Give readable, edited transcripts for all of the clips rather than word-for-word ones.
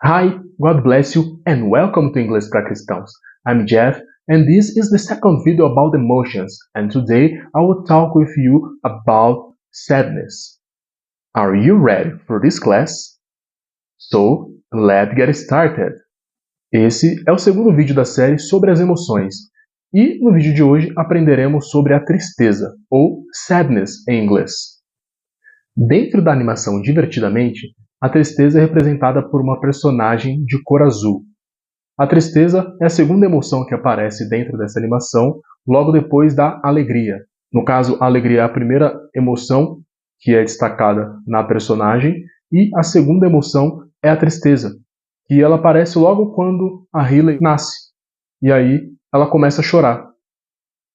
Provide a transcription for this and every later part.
Hi, God bless you, and welcome to English para Cristãos. I'm Jeff, and this is the second video about emotions, and today I will talk with you about sadness. Are you ready for this class? So, let's get started! Esse é o segundo vídeo da série sobre as emoções, e no vídeo de hoje aprenderemos sobre a tristeza, ou sadness em inglês. Dentro da animação Divertidamente, a tristeza é representada por uma personagem de cor azul. A tristeza é a segunda emoção que aparece dentro dessa animação, logo depois da alegria. No caso, a alegria é a primeira emoção que é destacada na personagem, e a segunda emoção é a tristeza, que ela aparece logo quando a Hailey nasce. E aí ela começa a chorar.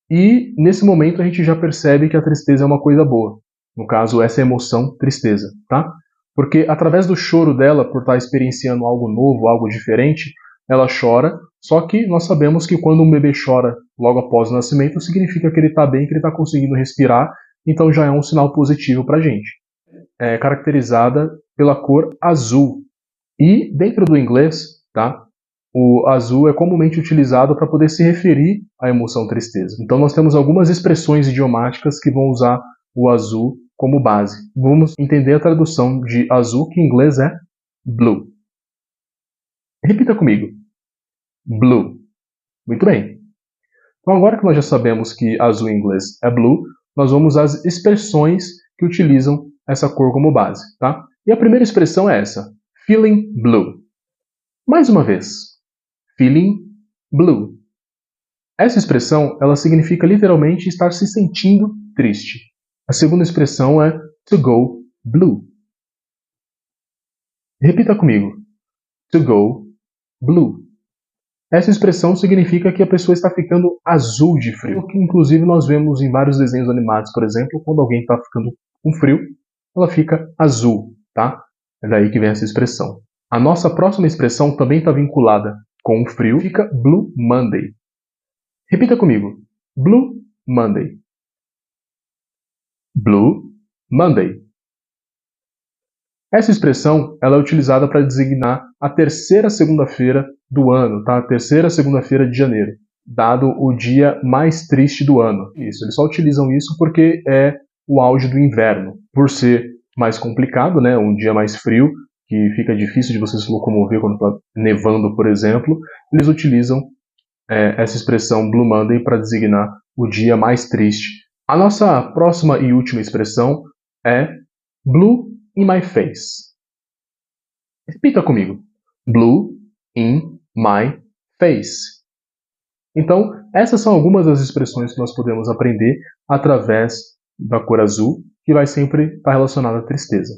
E nesse momento a gente já percebe que a tristeza é uma coisa boa. No caso, essa é a emoção tristeza, tá? Porque através do choro dela, por estar experienciando algo novo, algo diferente, ela chora, só que nós sabemos que quando um bebê chora logo após o nascimento, significa que ele está bem, que ele está conseguindo respirar, então já é um sinal positivo para a gente. É caracterizada pela cor azul. E dentro do inglês, tá? O azul é comumente utilizado para poder se referir à emoção tristeza. Então nós temos algumas expressões idiomáticas que vão usar o azul como base. Vamos entender a tradução de azul, que em inglês é blue. Repita comigo. Blue. Muito bem. Então agora que nós já sabemos que azul em inglês é blue, nós vamos às expressões que utilizam essa cor como base, tá? E a primeira expressão é essa, feeling blue. Mais uma vez. Feeling blue. Essa expressão, ela significa literalmente estar se sentindo triste. A segunda expressão é to go blue. Repita comigo. To go blue. Essa expressão significa que a pessoa está ficando azul de frio, que inclusive nós vemos em vários desenhos animados, por exemplo, quando alguém está ficando com frio, ela fica azul, tá? É daí que vem essa expressão. A nossa próxima expressão também está vinculada com o frio, fica Blue Monday. Repita comigo. Blue Monday. Blue Monday. Essa expressão ela é utilizada para designar a terceira segunda-feira do ano, tá? A terceira segunda-feira de janeiro, dado o dia mais triste do ano. Isso, eles só utilizam isso porque é o auge do inverno. Por ser mais complicado, né? Um dia mais frio, que fica difícil de você se locomover quando está nevando, por exemplo, eles utilizam essa expressão Blue Monday para designar o dia mais triste. A nossa próxima e última expressão é Blue in my face. Repita comigo. Blue in my face. Então, essas são algumas das expressões que nós podemos aprender através da cor azul, que vai sempre estar relacionada à tristeza.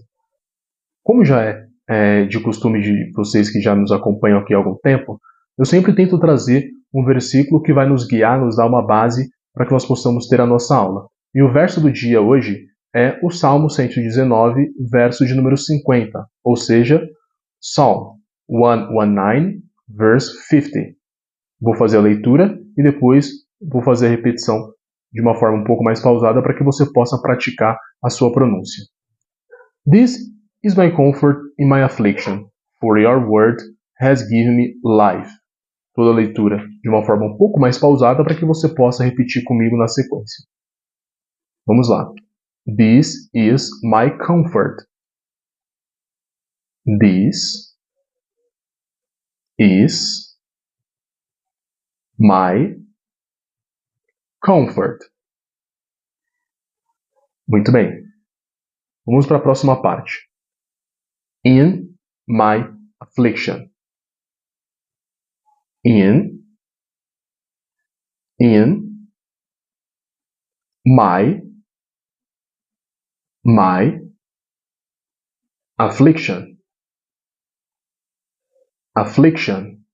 Como já é de costume de vocês que já nos acompanham aqui há algum tempo, eu sempre tento trazer um versículo que vai nos guiar, nos dar uma base para que nós possamos ter a nossa aula. E o verso do dia hoje é o Salmo 119, verso de número 50, ou seja, Psalm 119, verse 50. Vou fazer a leitura e depois vou fazer a repetição de uma forma um pouco mais pausada para que você possa praticar a sua pronúncia. This is my comfort in my affliction, for your word has given me life. Toda a leitura de uma forma um pouco mais pausada para que você possa repetir comigo na sequência. Vamos lá. This is my comfort. This is my comfort. Muito bem. Vamos para a próxima parte. In my affliction. In my affliction. Affliction.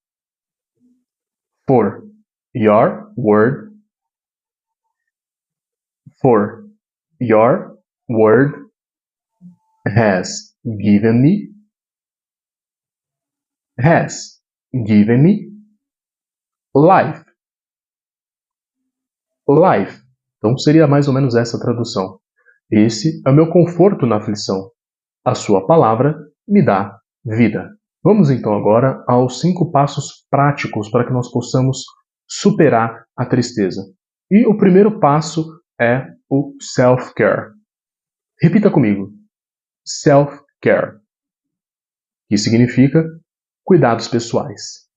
For your word has given me life. Life. Então seria mais ou menos essa a tradução. Esse é o meu conforto na aflição. A sua palavra me dá vida. Vamos então agora aos 5 passos práticos para que nós possamos superar a tristeza. E o primeiro passo é o self-care. Repita comigo. Self-care, que significa cuidados pessoais.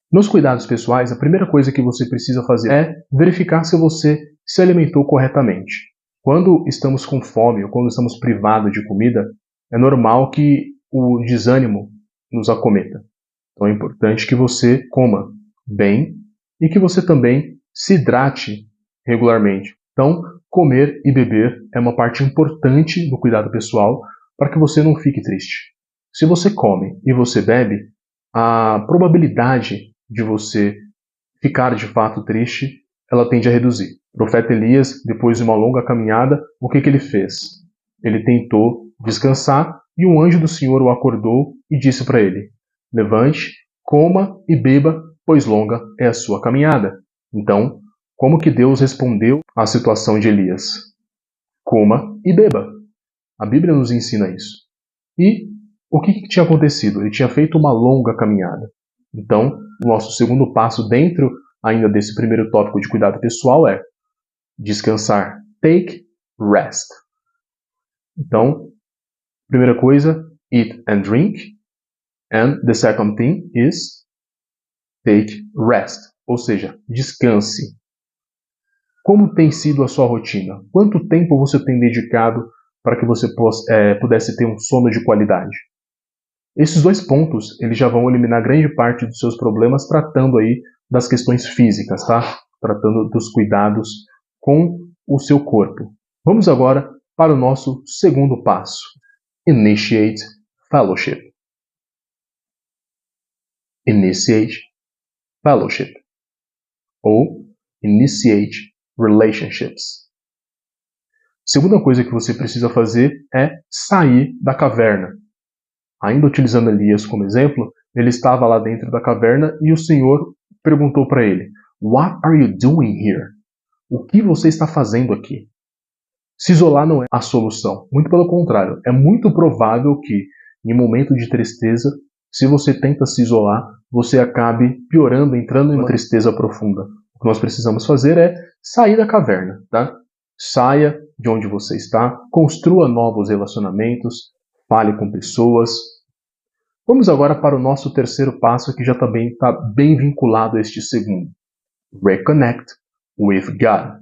Nos cuidados pessoais, a primeira coisa que você precisa fazer é verificar se você se alimentou corretamente. Quando estamos com fome ou quando estamos privados de comida, é normal que o desânimo nos acometa. Então é importante que você coma bem e que você também se hidrate regularmente. Então, comer e beber é uma parte importante do cuidado pessoal para que você não fique triste. Se você come e você bebe, a probabilidade de você ficar de fato triste, ela tende a reduzir. O profeta Elias, depois de uma longa caminhada, o que ele fez? Ele tentou descansar e um anjo do Senhor o acordou e disse para ele: levante, coma e beba, pois longa é a sua caminhada. Então, como que Deus respondeu à situação de Elias? Coma e beba. A Bíblia nos ensina isso. E o que tinha acontecido? Ele tinha feito uma longa caminhada. Então, o nosso segundo passo dentro ainda desse primeiro tópico de cuidado pessoal é descansar. Take rest. Então, primeira coisa, eat and drink. And the second thing is take rest. Ou seja, descanse. Como tem sido a sua rotina? Quanto tempo você tem dedicado para que você pudesse ter um sono de qualidade? Esses 2 pontos, eles já vão eliminar grande parte dos seus problemas tratando aí das questões físicas, tá? Tratando dos cuidados com o seu corpo. Vamos agora para o nosso segundo passo. Initiate fellowship. Initiate fellowship. Ou initiate relationships. Segunda coisa que você precisa fazer é sair da caverna. Ainda utilizando Elias como exemplo, ele estava lá dentro da caverna e o Senhor perguntou para ele: What are you doing here? O que você está fazendo aqui? Se isolar não é a solução. Muito pelo contrário. É muito provável que, em um momento de tristeza, se você tenta se isolar, você acabe piorando, entrando em uma tristeza profunda. O que nós precisamos fazer é sair da caverna, tá? Saia de onde você está, construa novos relacionamentos, fale com pessoas. Vamos agora para o nosso terceiro passo, que já também está bem vinculado a este segundo. Reconnect with God.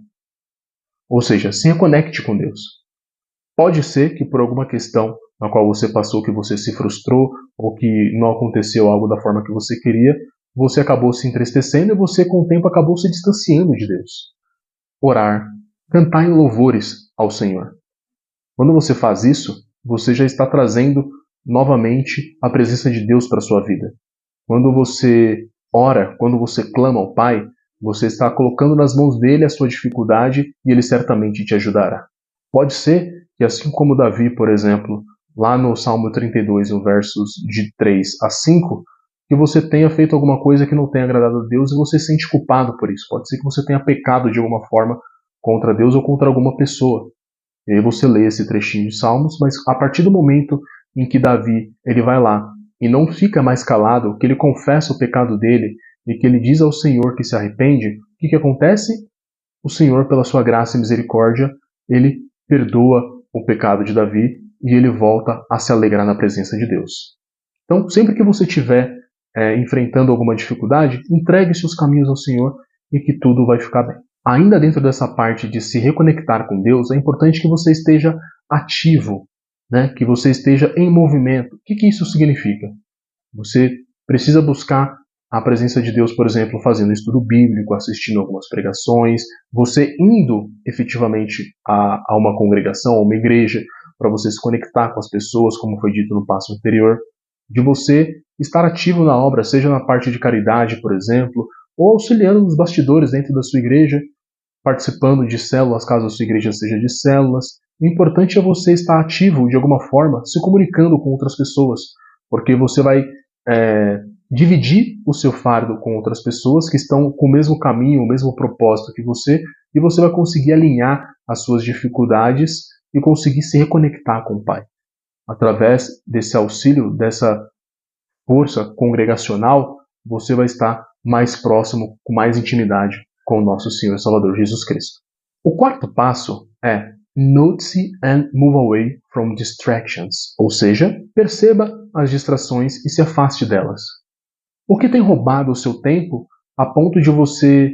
Ou seja, se reconecte com Deus. Pode ser que por alguma questão na qual você passou, que você se frustrou, ou que não aconteceu algo da forma que você queria, você acabou se entristecendo e você com o tempo acabou se distanciando de Deus. Orar, cantar em louvores ao Senhor. Quando você faz isso, você já está trazendo novamente a presença de Deus para a sua vida. Quando você ora, quando você clama ao Pai, você está colocando nas mãos dele a sua dificuldade e ele certamente te ajudará. Pode ser que, assim como Davi, por exemplo, lá no Salmo 32, no versos de 3 a 5, que você tenha feito alguma coisa que não tenha agradado a Deus e você se sente culpado por isso. Pode ser que você tenha pecado de alguma forma contra Deus ou contra alguma pessoa. E aí você lê esse trechinho de Salmos, mas a partir do momento em que Davi ele vai lá e não fica mais calado, que ele confessa o pecado dele e que ele diz ao Senhor que se arrepende, o que acontece? O Senhor, pela sua graça e misericórdia, ele perdoa o pecado de Davi e ele volta a se alegrar na presença de Deus. Então, sempre que você estiver enfrentando alguma dificuldade, entregue seus caminhos ao Senhor e que tudo vai ficar bem. Ainda dentro dessa parte de se reconectar com Deus, é importante que você esteja ativo, né? Que você esteja em movimento. O que isso significa? Você precisa buscar a presença de Deus, por exemplo, fazendo estudo bíblico, assistindo algumas pregações, você indo efetivamente a uma congregação, a uma igreja, para você se conectar com as pessoas, como foi dito no passo anterior, de você estar ativo na obra, seja na parte de caridade, por exemplo, ou auxiliando nos bastidores dentro da sua igreja, participando de células, caso a sua igreja seja de células. O importante é você estar ativo de alguma forma, se comunicando com outras pessoas, porque você vai dividir o seu fardo com outras pessoas que estão com o mesmo caminho, o mesmo propósito que você, e você vai conseguir alinhar as suas dificuldades e conseguir se reconectar com o Pai. Através desse auxílio, dessa força congregacional, você vai estar mais próximo, com mais intimidade com o nosso Senhor e Salvador Jesus Cristo. O quarto passo é notice and move away from distractions, ou seja, perceba as distrações e se afaste delas. O que tem roubado o seu tempo a ponto de você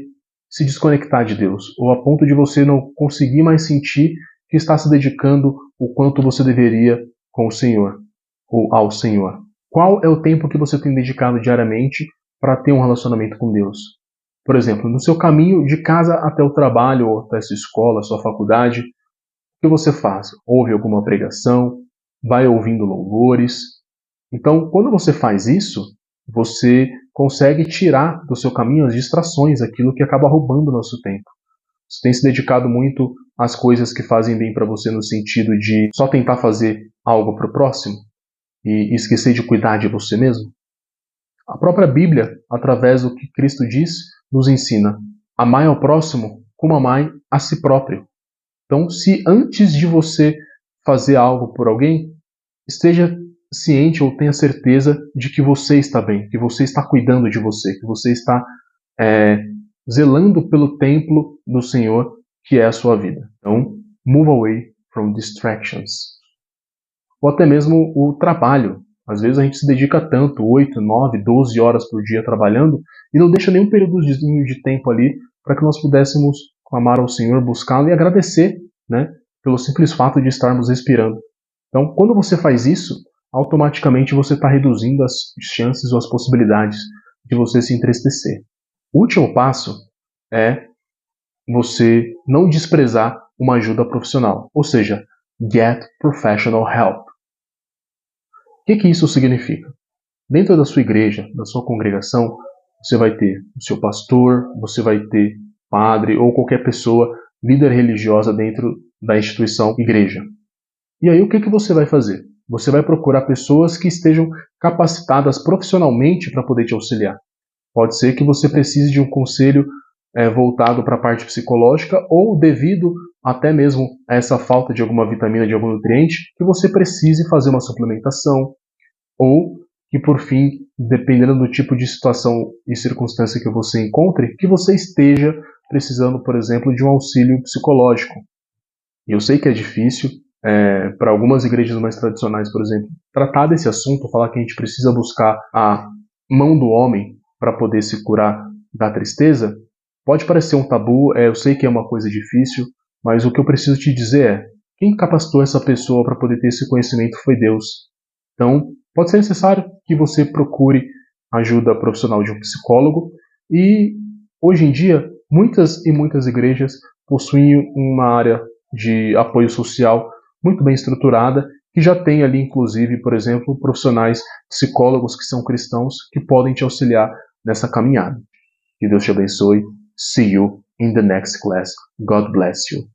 se desconectar de Deus, ou a ponto de você não conseguir mais sentir que está se dedicando o quanto você deveria com o Senhor, ou ao Senhor? Qual é o tempo que você tem dedicado diariamente para ter um relacionamento com Deus? Por exemplo, no seu caminho de casa até o trabalho, ou até a sua escola, a sua faculdade, o que você faz? Ouve alguma pregação? Vai ouvindo louvores? Então, quando você faz isso, você consegue tirar do seu caminho as distrações, aquilo que acaba roubando o nosso tempo. Você tem se dedicado muito às coisas que fazem bem para você no sentido de só tentar fazer algo para o próximo e esquecer de cuidar de você mesmo? A própria Bíblia, através do que Cristo diz, nos ensina: amai ao próximo como amai a si próprio. Então, se antes de você fazer algo por alguém, esteja ciente ou tenha certeza de que você está bem, que você está cuidando de você, que você está zelando pelo templo do Senhor, que é a sua vida. Então, move away from distractions. Ou até mesmo o trabalho. Às vezes a gente se dedica tanto, 8, 9, 12 horas por dia trabalhando, e não deixa nenhum períodozinho de tempo ali para que nós pudéssemos clamar ao Senhor, buscá-lo e agradecer, né, pelo simples fato de estarmos respirando. Então, quando você faz isso, automaticamente você está reduzindo as chances ou as possibilidades de você se entristecer. O último passo é você não desprezar uma ajuda profissional, ou seja, get professional help. O que isso significa? Dentro da sua igreja, da sua congregação, você vai ter o seu pastor, você vai ter padre ou qualquer pessoa, líder religiosa dentro da instituição igreja. E aí o que você vai fazer? Você vai procurar pessoas que estejam capacitadas profissionalmente para poder te auxiliar. Pode ser que você precise de um conselho voltado para a parte psicológica ou devido até mesmo a essa falta de alguma vitamina, de algum nutriente, que você precise fazer uma suplementação ou que, por fim, dependendo do tipo de situação e circunstância que você encontre, que você esteja precisando, por exemplo, de um auxílio psicológico. E eu sei que é difícil, para algumas igrejas mais tradicionais, por exemplo, tratar desse assunto, falar que a gente precisa buscar a mão do homem para poder se curar da tristeza, pode parecer um tabu, eu sei que é uma coisa difícil, mas o que eu preciso te dizer é, quem capacitou essa pessoa para poder ter esse conhecimento foi Deus. Então, pode ser necessário que você procure ajuda profissional de um psicólogo e, hoje em dia, muitas e muitas igrejas possuem uma área de apoio social muito bem estruturada, que já tem ali, inclusive, por exemplo, profissionais psicólogos que são cristãos que podem te auxiliar nessa caminhada. Que Deus te abençoe. See you in the next class. God bless you.